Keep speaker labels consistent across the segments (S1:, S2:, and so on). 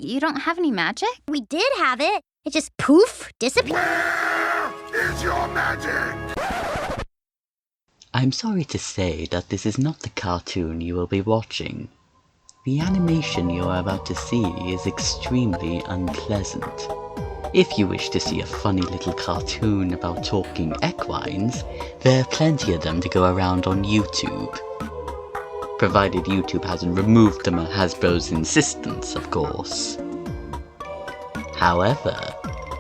S1: You don't have any magic?
S2: We did have it. It just poof, disappeared.
S3: Where is your magic?
S4: I'm sorry to say that this is not the cartoon you will be watching. The animation you are about to see is extremely unpleasant. If you wish to see a funny little cartoon about talking equines, there are plenty of them to go around on YouTube. Provided YouTube hasn't removed them at Hasbro's insistence, of course. However,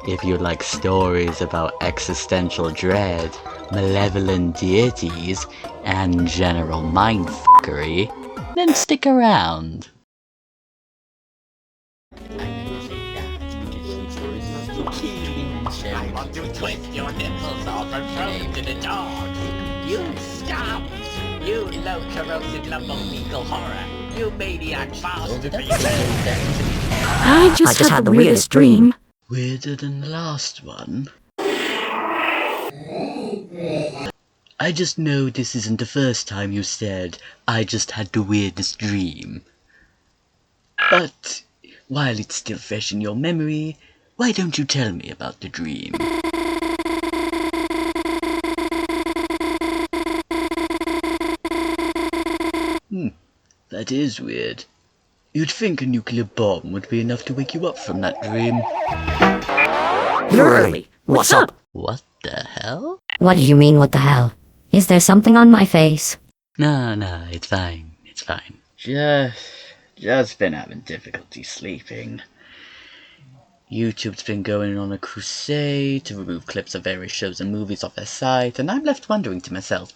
S4: if you like stories about existential dread, malevolent deities, and general mindfuckery, then stick around.
S3: I want to twist your nipples off and throw them to the dogs. You scum! You low-corrosive lump of legal horror! You maniac bastard!
S5: I just had the weirdest dream.
S4: Weirder than the last one? I just know this isn't the first time you said, I just had the weirdest dream. But, while it's still fresh in your memory, why don't you tell me about the dream? That is weird. You'd think a nuclear bomb would be enough to wake you up from that dream.
S5: You're early. What's up?
S4: What the hell?
S5: What do you mean, what the hell? Is there something on my face?
S4: No, it's fine. It's fine. Just been having difficulty sleeping. YouTube's been going on a crusade to remove clips of various shows and movies off their site, and I'm left wondering to myself,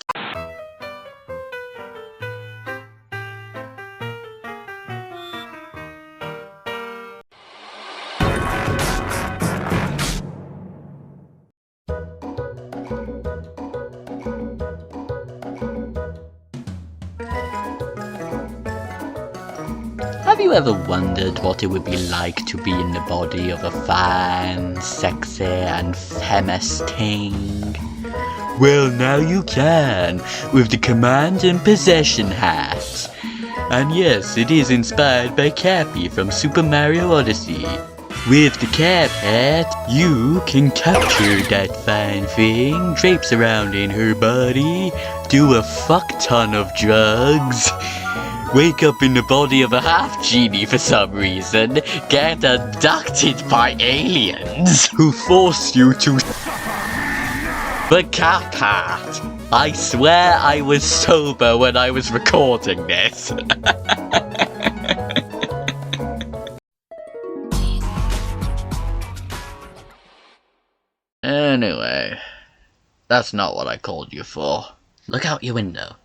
S4: have you ever wondered what it would be like to be in the body of a fine, sexy, and famous king? Well, now you can, with the Command and Possession hat. And yes, it is inspired by Cappy from Super Mario Odyssey. With the Cap hat, you can capture that fine thing drapes around in her body, do a fuck ton of drugs, wake up in the body of a half-genie for some reason, get abducted by aliens who force you to the Cap hat. I swear I was sober when I was recording this. Anyway, that's not what I called you for. Look out your window.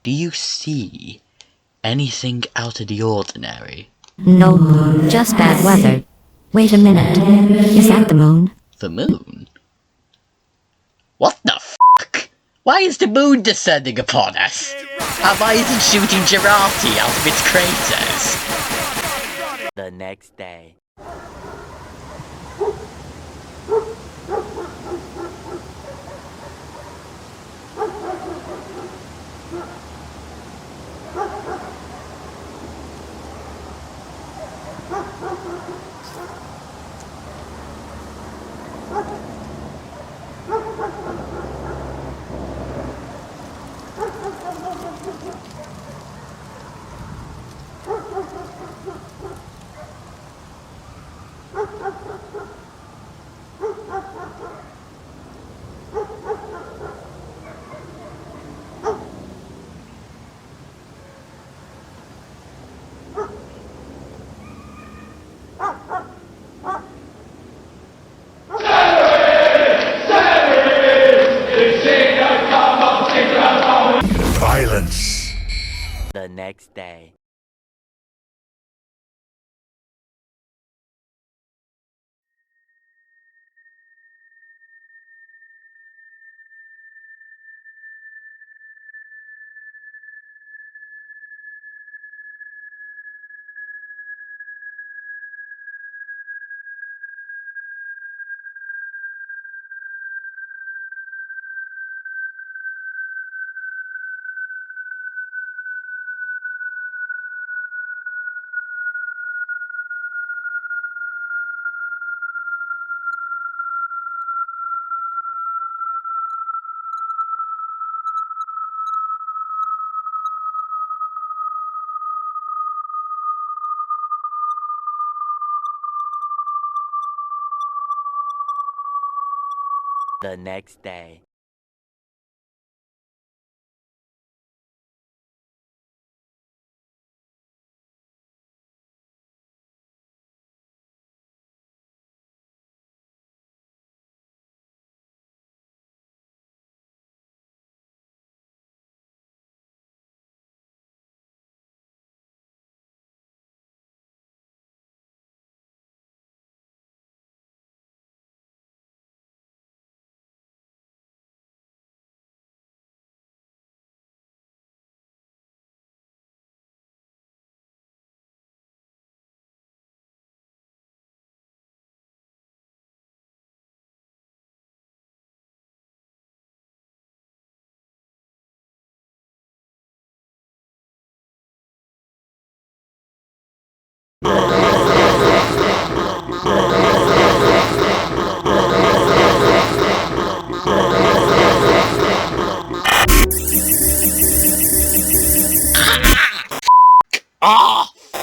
S4: Do you see anything out of the ordinary?
S5: No, just bad weather. Wait a minute. Is that the moon?
S4: The moon? What the fuck? Why is the moon descending upon us? And why is it shooting Girardi out of its craters? The next day.
S1: The next day.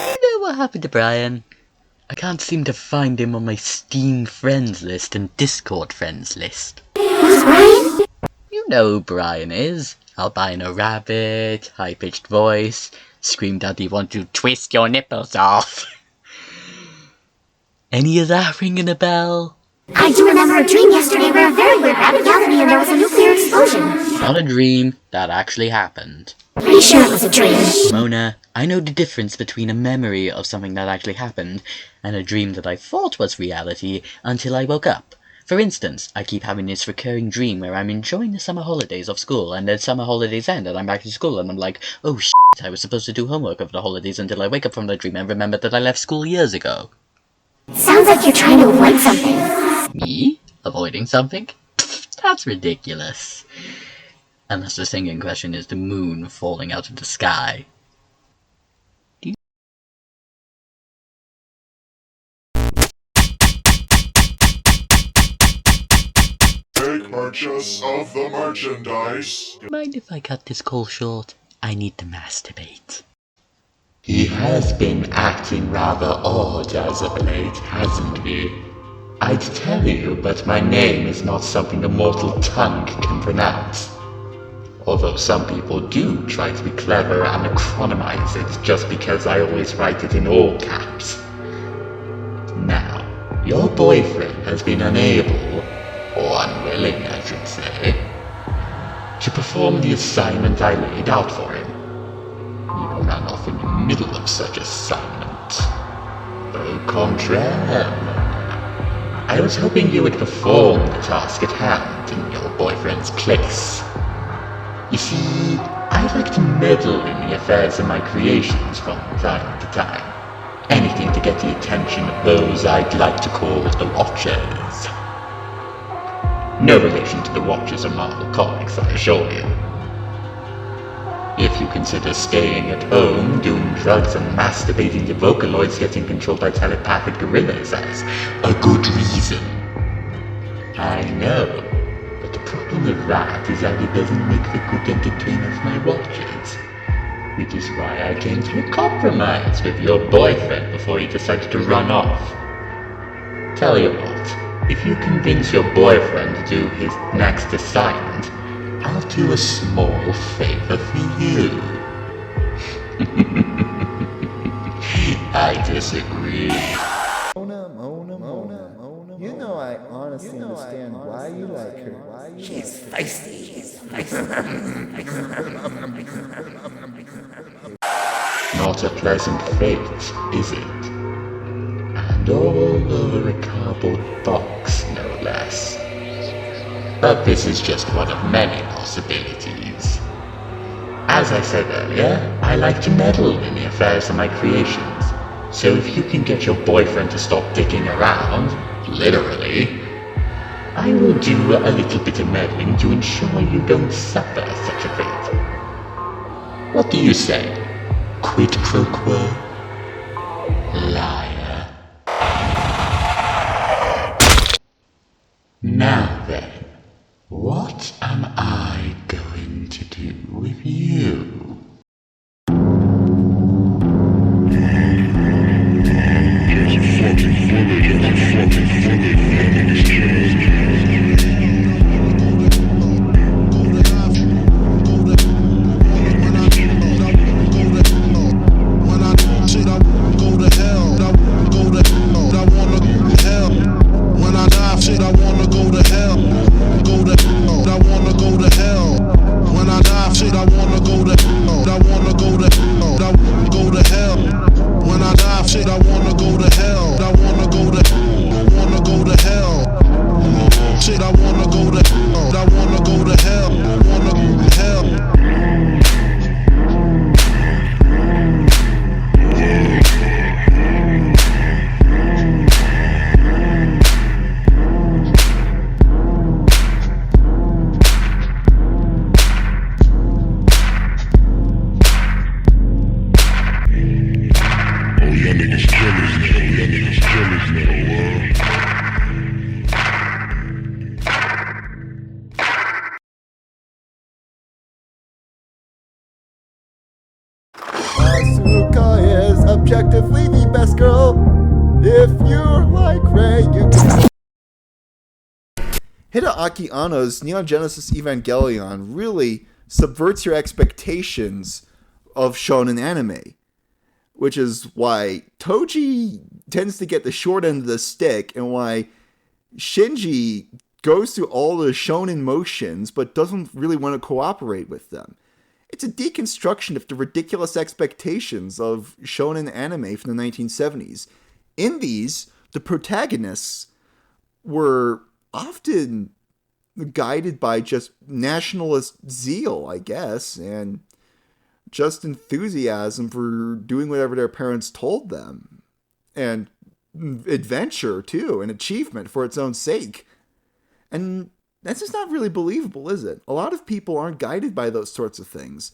S4: You know what happened to Brian? I can't seem to find him on my Steam friends list and Discord friends list.
S5: Who's Brian?
S4: You know who Brian is. Albino rabbit, high-pitched voice, screamed out he wanted to twist your nipples off. Any of that ringing a bell?
S5: I do remember a dream yesterday where a very weird rabbit yelled at me and there was a nuclear explosion.
S4: Not a dream, that actually happened.
S5: Pretty sure it was a dream.
S4: Mona, I know the difference between a memory of something that actually happened and a dream that I thought was reality until I woke up. For instance, I keep having this recurring dream where I'm enjoying the summer holidays of school, and the summer holidays end and I'm back to school and I'm like, oh shit, I was supposed to do homework over the holidays, until I wake up from the dream and remember that I left school years ago.
S5: Sounds like you're trying to avoid something.
S4: Me? Avoiding something? Pfft, that's ridiculous. Unless the thing in question is the moon falling out of the sky.
S6: Take purchase of the merchandise.
S4: Mind if I cut this call short? I need to masturbate. He has been acting rather odd as of late, hasn't he? I'd tell you, but my name is not something a mortal tongue can pronounce. Although some people do try to be clever and acronymize it just because I always write it in all caps. Now, your boyfriend has been unable, or unwilling I should say, to perform the assignment I laid out for him. You ran off in the middle of such assignment. Au contraire. I was hoping you would perform the task at hand in your boyfriend's place. You see, I like to meddle in the affairs of my creations from time to time. Anything to get the attention of those I'd like to call the Watchers. No relation to the Watchers of Marvel Comics, I assure you. If you consider staying at home, doing drugs and masturbating your Vocaloids getting controlled by telepathic gorillas as a good reason. I know, but the problem with that is that it doesn't make for good entertainment for my Watchers. Which is why I came to a compromise with your boyfriend before he decided to run off. Tell you what, if you convince your boyfriend to do his next assignment, I'll do a small favor for you. I disagree.
S7: Mona. You know I honestly understand why you like her. She's feisty.
S4: Not a pleasant fate, is it? And all over a cardboard box, no less. But this is just one of many possibilities. As I said earlier, I like to meddle in the affairs of my creations. So if you can get your boyfriend to stop dicking around, literally, I will do a little bit of meddling to ensure you don't suffer such a fate. What do you say? Quid pro quo? Liar. Now then, what am I going to do with you?
S1: wanna go to hell. I wanna go to hell. Shit, I wanna go to hell. I wanna go to hell. I wanna go to hell.
S7: Asuka is objectively the best girl. If you're like Rei, you can. Hideaki Anno's Neon Genesis Evangelion really subverts your expectations of shonen anime, which is why Toji tends to get the short end of the stick and why Shinji goes through all the shonen motions but doesn't really want to cooperate with them. It's a deconstruction of the ridiculous expectations of shonen anime from the 1970s. In these, the protagonists were often guided by just nationalist zeal, I guess, and just enthusiasm for doing whatever their parents told them. And adventure, too, and achievement for its own sake. And that's just not really believable, is it? A lot of people aren't guided by those sorts of things.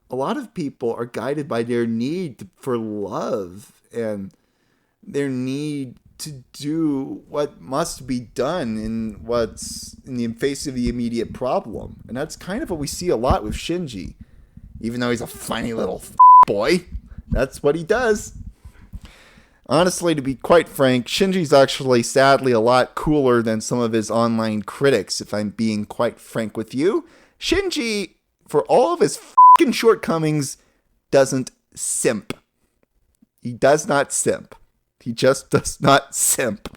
S7: A lot of people are guided by their need for love and their need to do what must be done in what's in the face of the immediate problem. And that's kind of what we see a lot with Shinji. Even though he's a funny little boy, that's what he does. Honestly, to be quite frank, Shinji's actually sadly a lot cooler than some of his online critics, if I'm being quite frank with you. Shinji, for all of his f***ing shortcomings, doesn't simp. He does not simp. He just does not simp.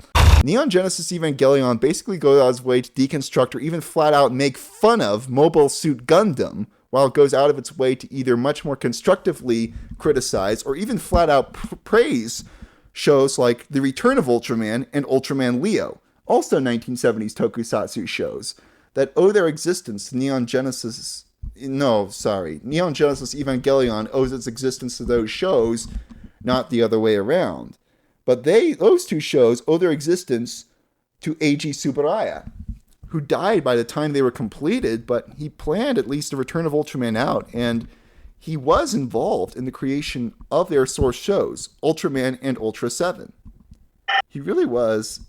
S7: Neon Genesis Evangelion basically goes out of its way to deconstruct or even flat out make fun of Mobile Suit Gundam, while it goes out of its way to either much more constructively criticize or even flat out praise shows like The Return of Ultraman and Ultraman Leo, also 1970s tokusatsu shows, that owe their existence to Neon Genesis Evangelion owes its existence to those shows, not the other way around. But those two shows owe their existence to Eiji Tsuburaya, who died by the time they were completed, but he planned at least The Return of Ultraman out, and he was involved in the creation of their source shows, Ultraman and Ultra 7. He really was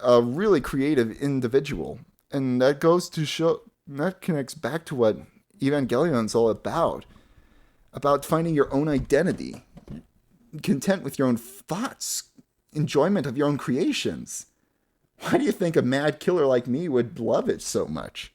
S7: a really creative individual, and that goes to show, that connects back to what Evangelion's all about finding your own identity, content with your own thoughts, enjoyment of your own creations. Why do you think a mad killer like me would love it so much?